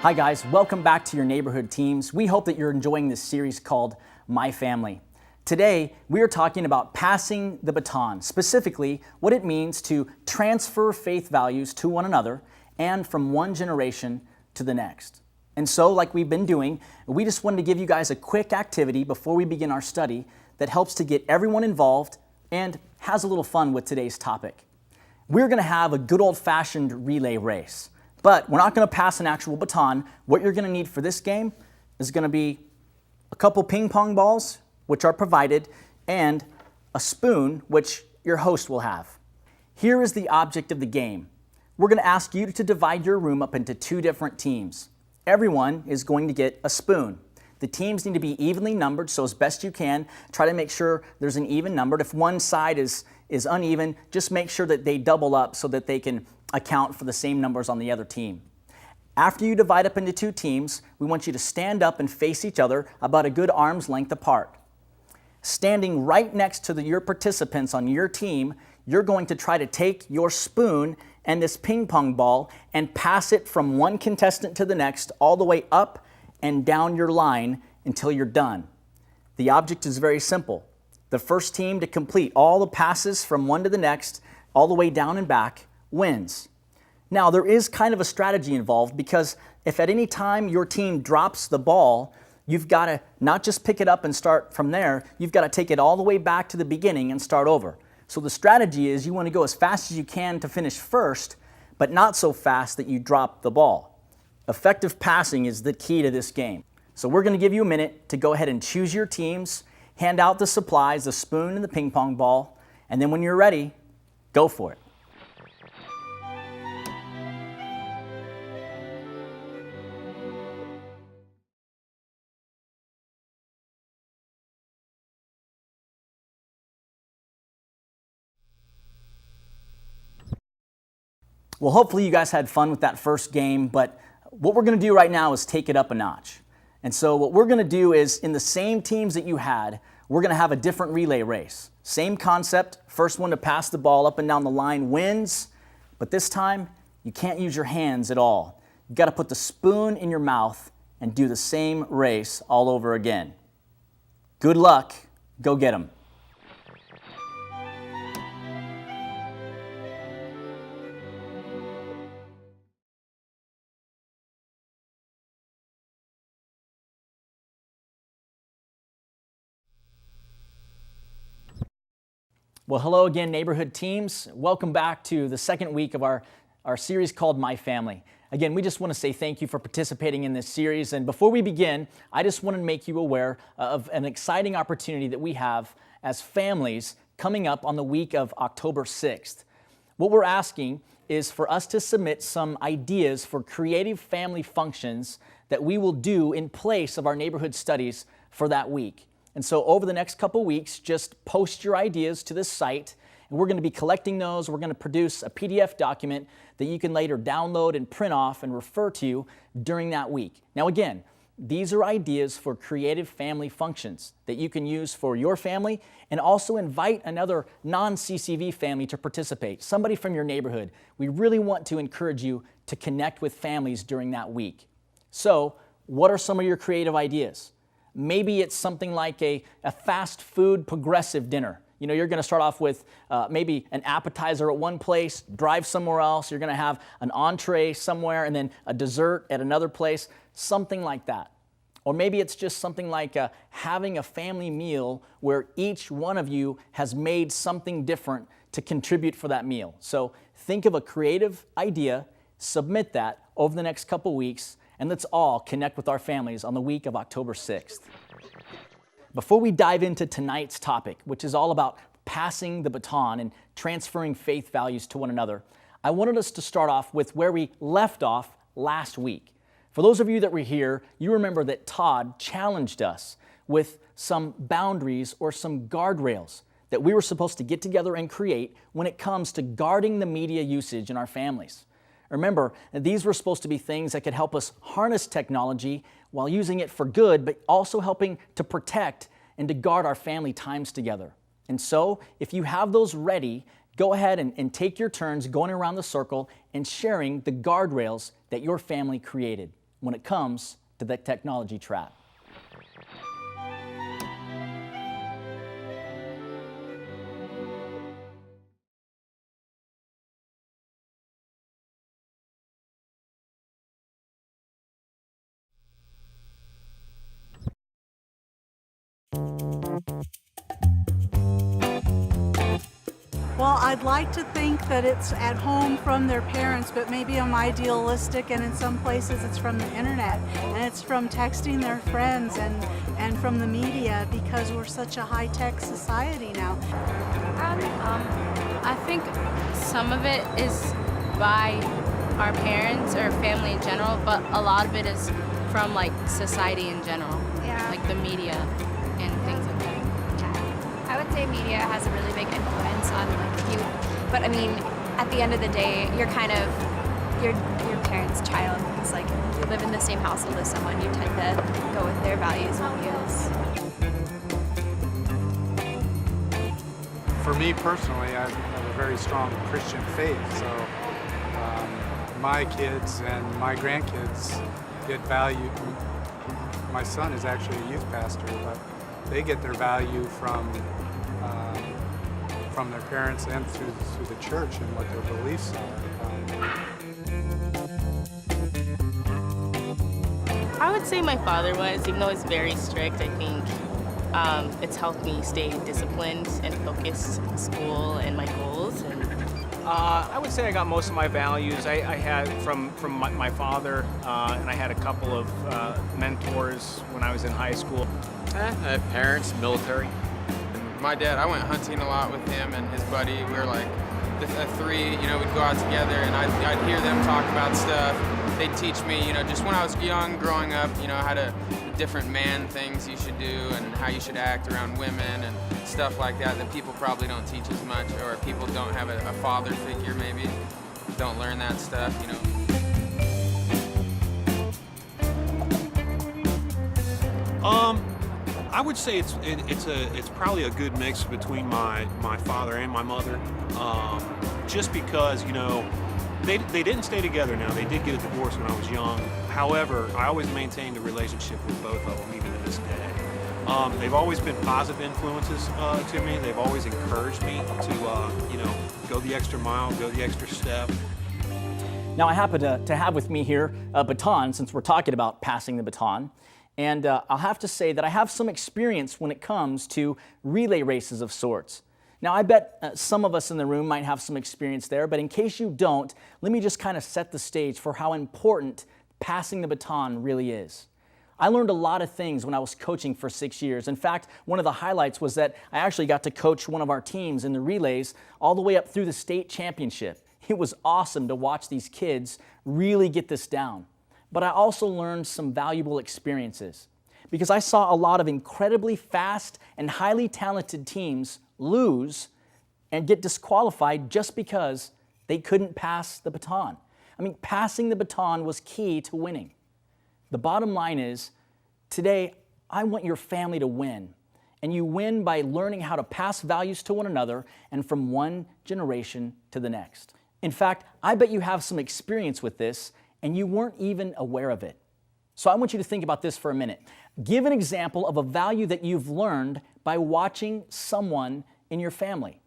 Hi guys, welcome back to your neighborhood teams. We hope that you're enjoying this series called My Family. Today, we are talking about passing the baton, specifically what it means to transfer faith values to one another and from one generation to the next. And so, like we've been doing, we just wanted to give you guys a quick activity before we begin our study that helps to get everyone involved and has a little fun with today's topic. We're going to have a good old-fashioned relay race. But we're not going to pass an actual baton. What you're going to need for this game is going to be a couple ping pong balls, which are provided, and a spoon, which your host will have. Here is the object of the game. We're going to ask you to divide your room up into two different teams. Everyone is going to get a spoon. The teams need to be evenly numbered, so as best you can, try to make sure there's an even number. If one side is uneven, just make sure that they double up so that they can account for the same numbers on the other team. After you divide up into two teams, we want you to stand up and face each other about a good arm's length apart. Standing right next to your participants on your team, you're going to try to take your spoon and this ping pong ball and pass it from one contestant to the next all the way up and down your line until you're done. The object is very simple. The first team to complete all the passes from one to the next, all the way down and back, wins. Now, there is kind of a strategy involved because if at any time your team drops the ball, you've got to not just pick it up and start from there, you've got to take it all the way back to the beginning and start over. So the strategy is you want to go as fast as you can to finish first, but not so fast that you drop the ball. Effective passing is the key to this game. So we're going to give you a minute to go ahead and choose your teams, hand out the supplies, the spoon and the ping pong ball, and then when you're ready, go for it. Well, hopefully you guys had fun with that first game, but what we're going to do right now is take it up a notch. And so what we're going to do is, in the same teams that you had, we're going to have a different relay race. Same concept, first one to pass the ball up and down the line wins, but this time you can't use your hands at all. You've got to put the spoon in your mouth and do the same race all over again. Good luck, go get 'em. Well, hello again, neighborhood teams. Welcome back to the second week of our series called My Family. Again, we just want to say thank you for participating in this series. And before we begin, I just want to make you aware of an exciting opportunity that we have as families coming up on the week of October 6th. What we're asking is for us to submit some ideas for creative family functions that we will do in place of our neighborhood studies for that week. And so over the next couple weeks, just post your ideas to this site, and we're going to be collecting those. We're going to produce a PDF document that you can later download and print off and refer to during that week. Now again, these are ideas for creative family functions that you can use for your family, and also invite another non-CCV family to participate, somebody from your neighborhood. We really want to encourage you to connect with families during that week. So what are some of your creative ideas? Maybe it's something like a fast food progressive dinner. You know, you're going to start off with maybe an appetizer at one place, drive somewhere else. You're going to have an entree somewhere and then a dessert at another place, something like that. Or maybe it's just something like having a family meal where each one of you has made something different to contribute for that meal. So think of a creative idea, submit that over the next couple weeks, and let's all connect with our families on the week of October 6th. Before we dive into tonight's topic, which is all about passing the baton and transferring faith values to one another, I wanted us to start off with where we left off last week. For those of you that were here, you remember that Todd challenged us with some boundaries or some guardrails that we were supposed to get together and create when it comes to guarding the media usage in our families. Remember, these were supposed to be things that could help us harness technology while using it for good, but also helping to protect and to guard our family times together. And so, if you have those ready, go ahead and take your turns going around the circle and sharing the guardrails that your family created. when it comes to the technology trap. Well, I'd like to think that it's at home from their parents, but maybe I'm idealistic, and in some places it's from the internet, and it's from texting their friends and from the media, because we're such a high-tech society now. I think some of it is by our parents or family in general, but a lot of it is from like society in general, like the media and things like that. Yeah. I would say media has a really big influence on like youth, but I mean, at the end of the day, you're kind of your parents' child. It's like if you live in the same household as someone, you tend to go with their values and views. For me personally, I have a very strong Christian faith, so my kids and my grandkids get value. My son is actually a youth pastor, but they get their value from their parents and through the church and what their beliefs are. I would say my father was, even though he's very strict. I think it's helped me stay disciplined and focused in school and my goals. I would say I got most of my values I had from my father, and I had a couple of mentors when I was in high school. Parents, military. My dad, I went hunting a lot with him and his buddy. We were like the three, we'd go out together, and I'd hear them talk about stuff. They'd teach me, just when I was young, growing up, how to different man things you should do and how you should act around women and stuff like that people probably don't teach as much, or people don't have a father figure maybe, don't learn that stuff, I would say it's probably a good mix between my father and my mother, just because they didn't stay together. Now they did get a divorce when I was young. However, I always maintained a relationship with both of them, even to this day. They've always been positive influences to me. They've always encouraged me to go the extra mile, go the extra step. Now I happen to have with me here a baton, since we're talking about passing the baton. And I'll have to say that I have some experience when it comes to relay races of sorts. Now, I bet some of us in the room might have some experience there, but in case you don't, let me just kind of set the stage for how important passing the baton really is. I learned a lot of things when I was coaching for 6 years. In fact, one of the highlights was that I actually got to coach one of our teams in the relays all the way up through the state championship. It was awesome to watch these kids really get this down. But I also learned some valuable experiences because I saw a lot of incredibly fast and highly talented teams lose and get disqualified just because they couldn't pass the baton. I mean, passing the baton was key to winning. The bottom line is, today, I want your family to win. And you win by learning how to pass values to one another and from one generation to the next. In fact, I bet you have some experience with this and you weren't even aware of it. So I want you to think about this for a minute. Give an example of a value that you've learned by watching someone in your family.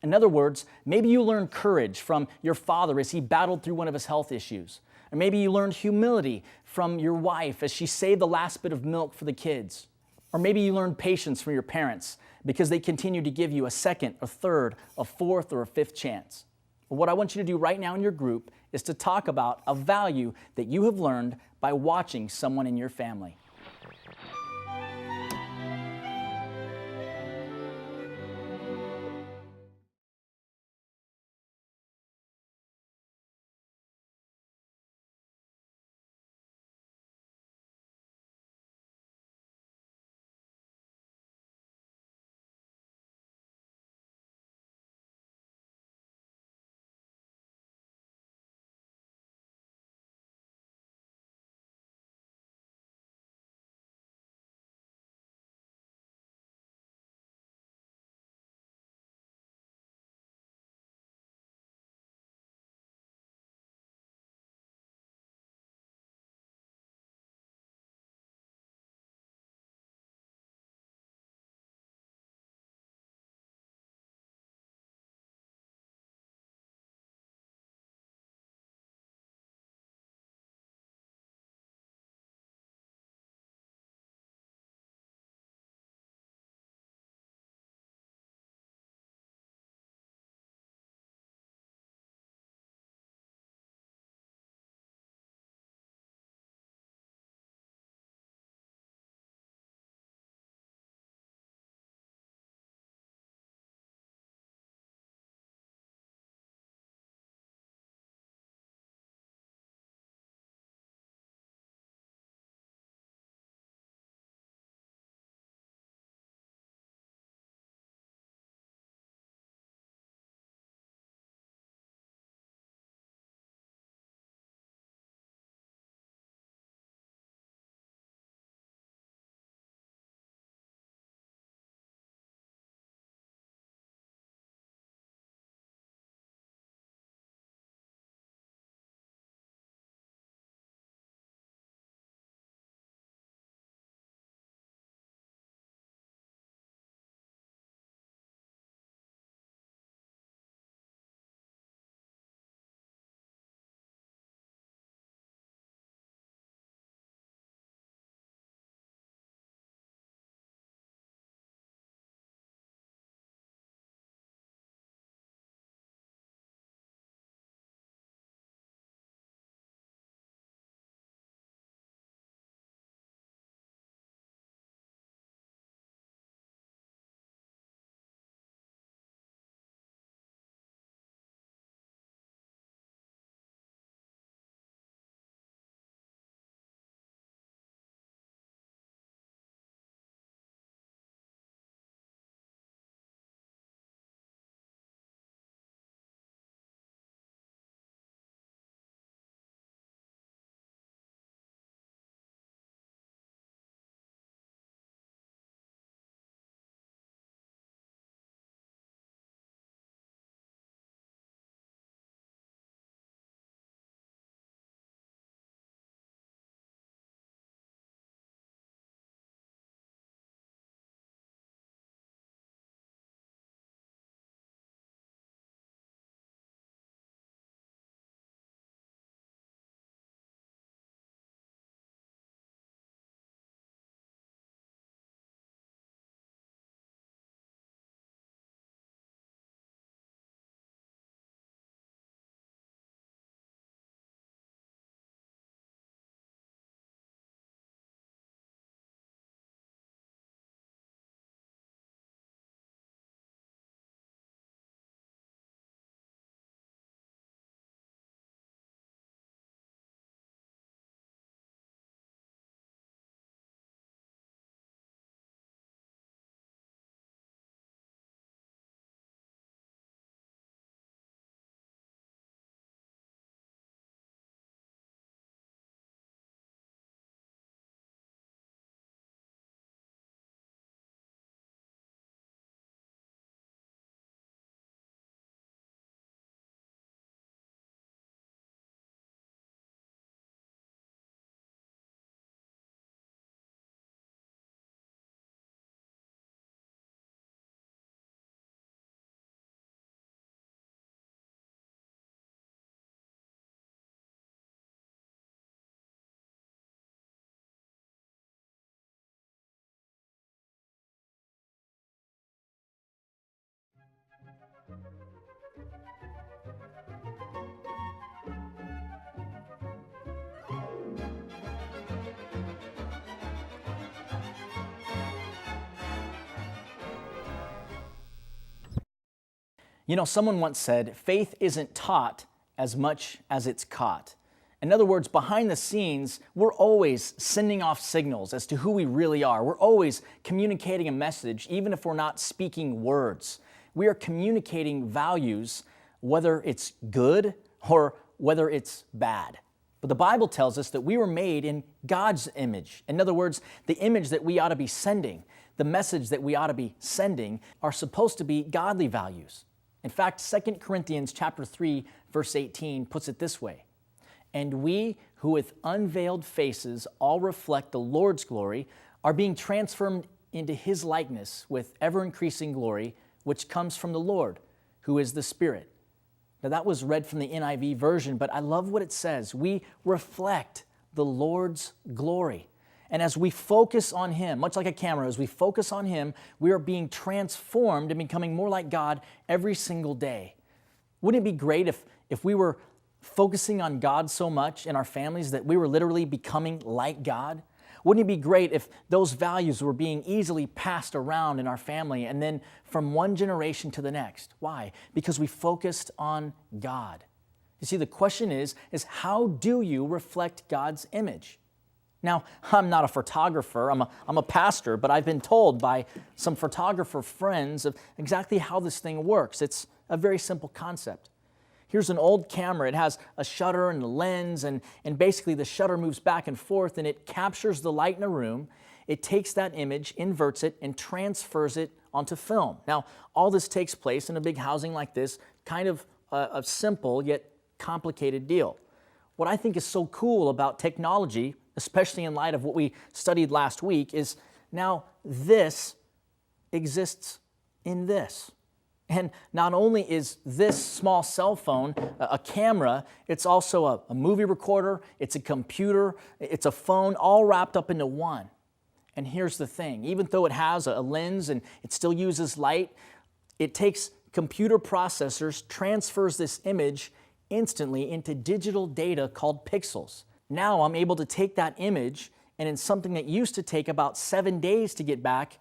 In other words, maybe you learned courage from your father as he battled through one of his health issues. Or maybe you learned humility from your wife as she saved the last bit of milk for the kids. Or maybe you learned patience from your parents because they continue to give you a second, a third, a fourth, or a fifth chance. But what I want you to do right now in your group is to talk about a value that you have learned by watching someone in your family. You know, someone once said, faith isn't taught as much as it's caught. In other words, behind the scenes, we're always sending off signals as to who we really are. We're always communicating a message, even if we're not speaking words. We are communicating values, whether it's good or whether it's bad. But the Bible tells us that we were made in God's image. In other words, the image that we ought to be sending, the message that we ought to be sending, are supposed to be godly values. In fact, 2 Corinthians chapter 3, verse 18 puts it this way, "And we who with unveiled faces all reflect the Lord's glory are being transformed into His likeness with ever-increasing glory, which comes from the Lord, who is the Spirit." Now that was read from the NIV version, but I love what it says. We reflect the Lord's glory. And as we focus on Him, much like a camera, as we focus on Him, we are being transformed and becoming more like God every single day. Wouldn't it be great if we were focusing on God so much in our families that we were literally becoming like God? Wouldn't it be great if those values were being easily passed around in our family and then from one generation to the next? Why? Because we focused on God. You see, the question is how do you reflect God's image? Now, I'm not a photographer, I'm a pastor, but I've been told by some photographer friends of exactly how this thing works. It's a very simple concept. Here's an old camera. It has a shutter and a lens, and basically the shutter moves back and forth, and it captures the light in a room. It takes that image, inverts it, and transfers it onto film. Now, all this takes place in a big housing like this, kind of a simple yet complicated deal. What I think is so cool about technology, especially in light of what we studied last week, is now this exists in this. And not only is this small cell phone a camera, it's also a movie recorder, it's a computer, it's a phone, all wrapped up into one. And here's the thing, even though it has a lens and it still uses light, it takes computer processors, transfers this image instantly into digital data called pixels. Now I'm able to take that image, and in something that used to take about 7 days to get back,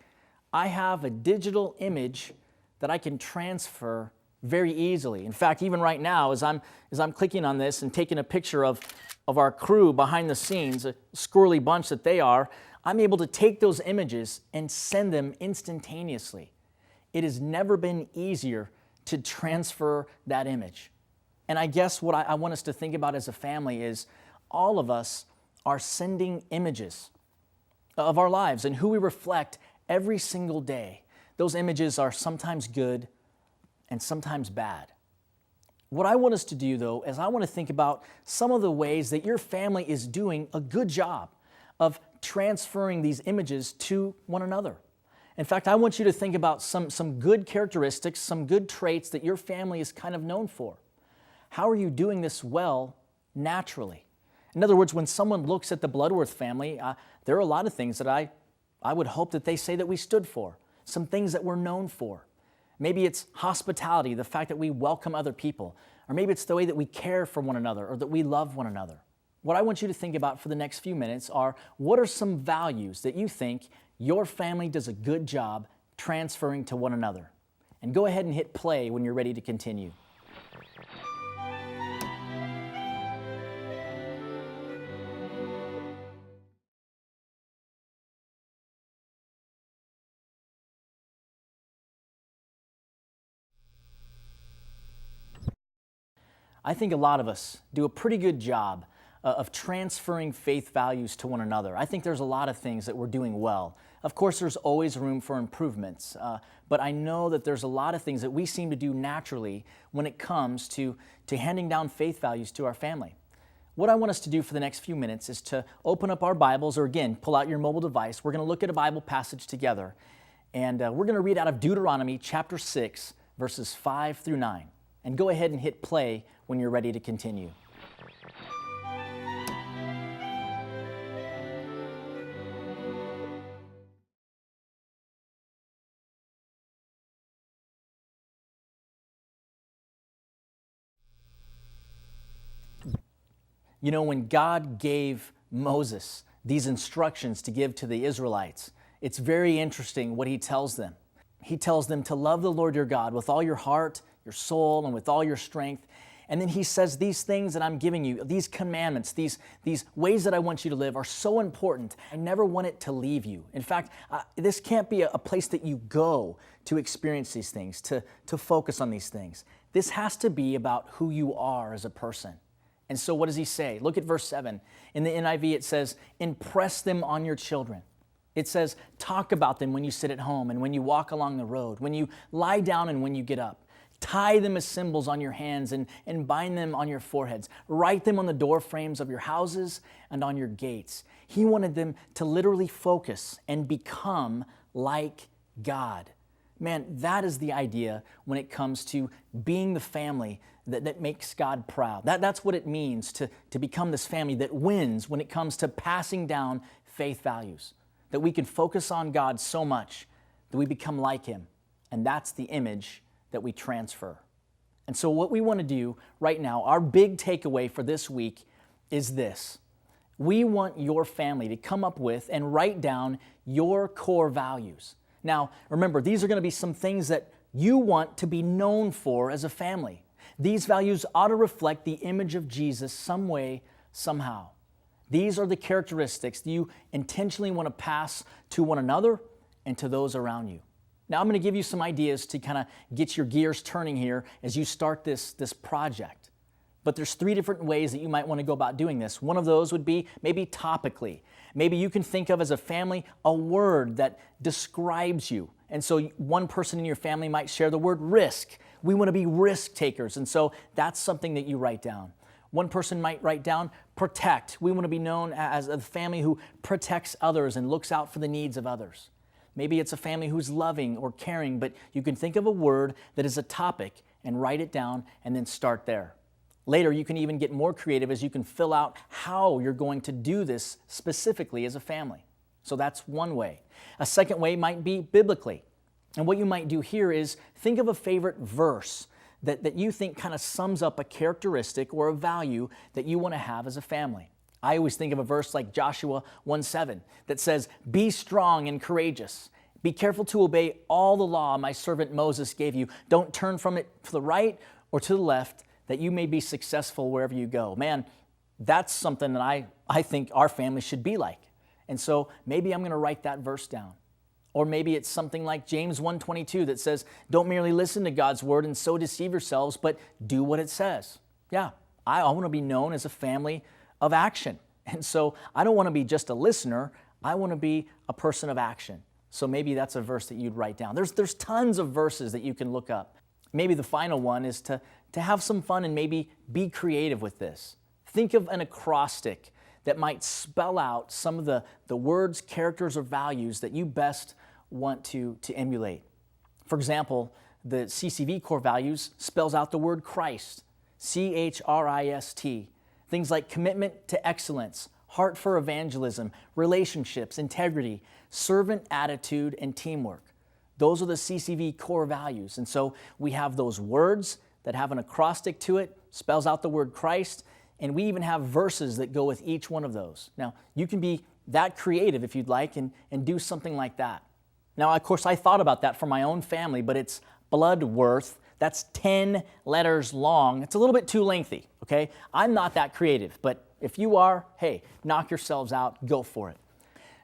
I have a digital image that I can transfer very easily. In fact, even right now, as I'm clicking on this and taking a picture of our crew behind the scenes, a squirrely bunch that they are, I'm able to take those images and send them instantaneously. It has never been easier to transfer that image. And I guess what I want us to think about as a family is all of us are sending images of our lives and who we reflect every single day. Those images are sometimes good and sometimes bad. What I want us to do, though, is I want to think about some of the ways that your family is doing a good job of transferring these images to one another. In fact, I want you to think about some good characteristics, some good traits that your family is kind of known for. How are you doing this well naturally? In other words, when someone looks at the Bloodworth family, there are a lot of things that I would hope that they say that we stood for, some things that we're known for. Maybe it's hospitality, the fact that we welcome other people, or maybe it's the way that we care for one another or that we love one another. What I want you to think about for the next few minutes are, what are some values that you think your family does a good job transferring to one another? And go ahead and hit play when you're ready to continue. I think a lot of us do a pretty good job of transferring faith values to one another. I think there's a lot of things that we're doing well. Of course, there's always room for improvements, but I know that there's a lot of things that we seem to do naturally when it comes to handing down faith values to our family. What I want us to do for the next few minutes is to open up our Bibles, or again, pull out your mobile device. We're going to look at a Bible passage together, and we're going to read out of Deuteronomy chapter 6, verses 5 through 9. And go ahead and hit play when you're ready to continue. You know, when God gave Moses these instructions to give to the Israelites, it's very interesting what he tells them. He tells them to love the Lord your God with all your heart, your soul, and with all your strength. And then he says, these things that I'm giving you, these commandments, these ways that I want you to live are so important. I never want it to leave you. In fact, this can't be a place that you go to experience these things, to focus on these things. This has to be about who you are as a person. And so what does he say? Look at verse 7. In the NIV, it says, impress them on your children. It says, talk about them when you sit at home and when you walk along the road, when you lie down and when you get up. Tie them as symbols on your hands and bind them on your foreheads. Write them on the door frames of your houses and on your gates. He wanted them to literally focus and become like God. Man, that is the idea when it comes to being the family that makes God proud. That's what it means to become this family that wins when it comes to passing down faith values. That we can focus on God so much that we become like Him. And that's the image that we transfer. And so what we want to do right now, our big takeaway for this week is this. We want your family to come up with and write down your core values. Now, remember, these are going to be some things that you want to be known for as a family. These values ought to reflect the image of Jesus some way, somehow. These are the characteristics that you intentionally want to pass to one another and to those around you. Now, I'm going to give you some ideas to kind of get your gears turning here as you start this project. But there's 3 different ways that you might want to go about doing this. One of those would be maybe topically. Maybe you can think of as a family a word that describes you. And so one person in your family might share the word risk. We want to be risk takers. And so that's something that you write down. One person might write down protect. We want to be known as a family who protects others and looks out for the needs of others. Maybe it's a family who's loving or caring, but you can think of a word that is a topic and write it down and then start there. Later, you can even get more creative as you can fill out how you're going to do this specifically as a family. So that's one way. A second way might be biblically. And what you might do here is think of a favorite verse that you think kind of sums up a characteristic or a value that you want to have as a family. I always think of a verse like Joshua 1:7 that says, be strong and courageous. Be careful to obey all the law my servant Moses gave you. Don't turn from it to the right or to the left, that you may be successful wherever you go. Man, that's something that I think our family should be like. And so maybe I'm going to write that verse down. Or maybe it's something like James 1:22 that says, don't merely listen to God's word and so deceive yourselves, but do what it says. Yeah, I want to be known as a family of action. And so I don't want to be just a listener. I want to be a person of action. So maybe that's a verse that you'd write down. There's tons of verses that you can look up. Maybe the final one is to have some fun and maybe be creative with this. Think of an acrostic that might spell out some of the words, characters, or values that you best want to emulate. For example, the CCV core values spells out the word Christ, Christ. Things like commitment to excellence, heart for evangelism, relationships, integrity, servant attitude, and teamwork. Those are the CCV core values. And so we have those words that have an acrostic to it, spells out the word Christ, and we even have verses that go with each one of those. Now, you can be that creative if you'd like and do something like that. Now, of course, I thought about that for my own family, but it's Bloodworth. That's 10 letters long. It's a little bit too lengthy, okay? I'm not that creative, but if you are, hey, knock yourselves out, go for it.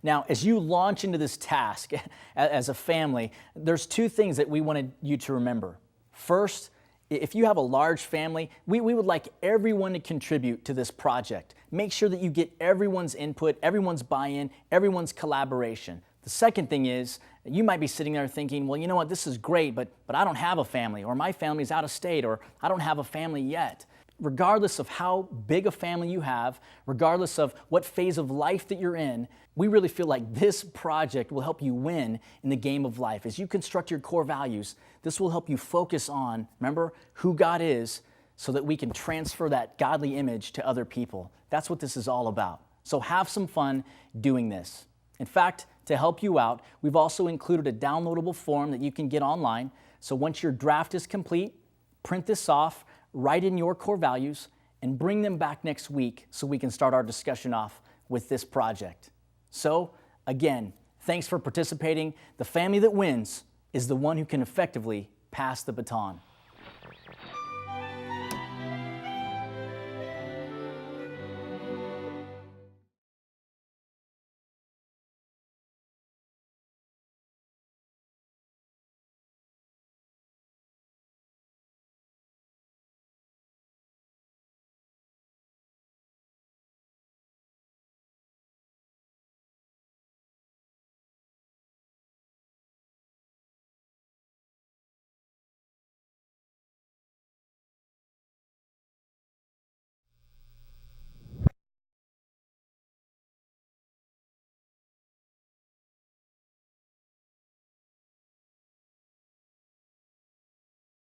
Now, as you launch into this task as a family, there's 2 things that we wanted you to remember. First, if you have a large family, we would like everyone to contribute to this project. Make sure that you get everyone's input, everyone's buy-in, everyone's collaboration. The second thing is, you might be sitting there thinking, well, you know what, this is great, but I don't have a family, or my family's out of state, or I don't have a family yet. Regardless of how big a family you have, regardless of what phase of life that you're in, we really feel like this project will help you win in the game of life. As you construct your core values, this will help you focus on, remember, who God is, so that we can transfer that godly image to other people. That's what this is all about. So have some fun doing this. In fact, to help you out, we've also included a downloadable form that you can get online. So once your draft is complete, print this off, write in your core values, and bring them back next week so we can start our discussion off with this project. So, again, thanks for participating. The family that wins is the one who can effectively pass the baton.